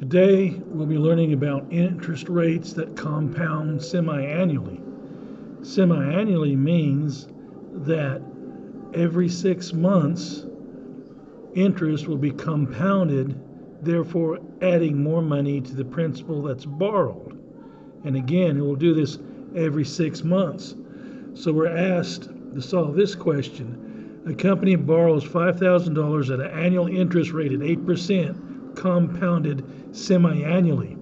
Today we'll be learning about interest rates that compound semi-annually. Semi-annually means that every 6 months interest will be compounded, therefore adding more money to the principal that's borrowed. And again, it will do this every 6 months. So we're asked to solve this question. A company borrows $5,000 at an annual interest rate at 8%, compounded semi-annually.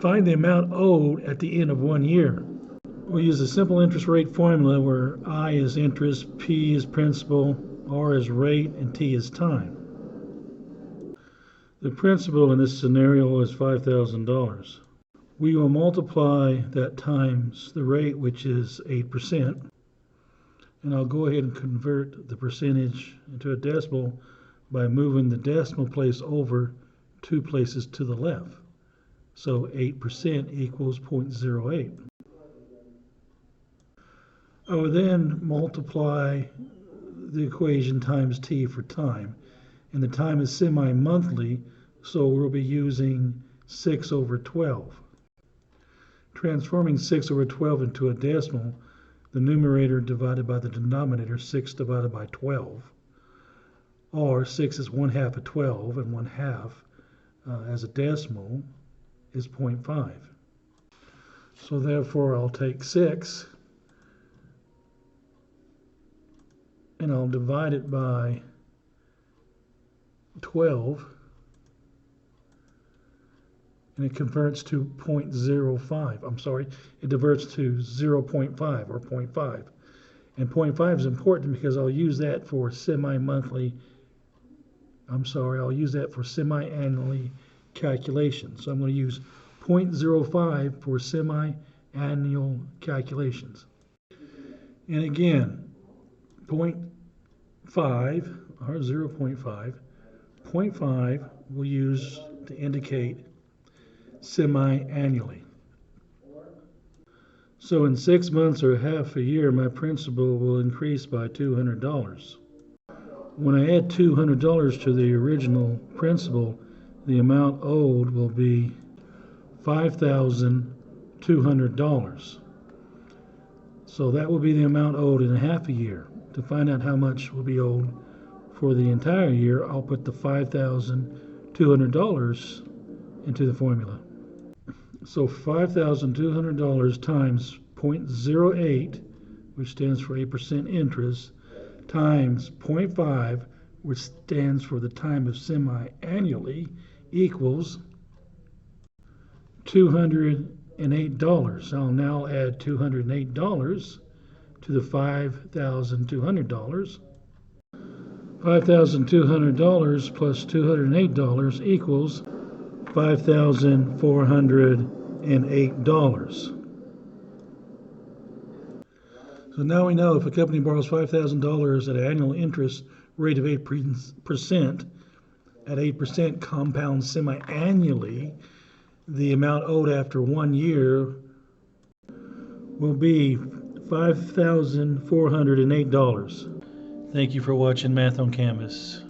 Find the amount owed at the end of 1 year. We'll use a simple interest rate formula where I is interest, P is principal, R is rate, and T is time. The principal in this scenario is $5,000. We will multiply that times the rate, which is 8%. And I'll go ahead and convert the percentage into a decimal by moving the decimal place over 2 places to the left. So 8% equals 0.08. I will then multiply the equation times t for time. And the time is semi-monthly, so we'll be using 6 over 12. Transforming 6 over 12 into a decimal, the numerator divided by the denominator, 6 divided by 12, or 6 is 1/2 of 12, and 1/2 as a decimal is 0.5. So therefore I'll take 6 and I'll divide it by 12, and it converts to 0.05. I'm sorry, it diverts to 0.5 or 0.5. And 0.5 is important because I'll use that for semi-annually calculations. So I'm going to use 0.05 for semi-annual calculations. And again, 0.5 or 0.5, 0.5 we'll use to indicate semi-annually. So in 6 months or half a year, my principal will increase by $200. When I add $200 to the original principal, the amount owed will be $5,200. So that will be the amount owed in half a year. To find out how much will be owed for the entire year, I'll put the $5,200 into the formula. So $5,200 times 0.08, which stands for 8% interest, times 0.5, which stands for the time of semi-annually, equals $208. I'll now add $208 to the $5,200. $5,200 plus $208 equals $5,408. So now we know if a company borrows $5,000 at an annual interest rate of 8%, at 8% compound semi-annually, the amount owed after 1 year will be $5,408. Thank you for watching Math on Canvas.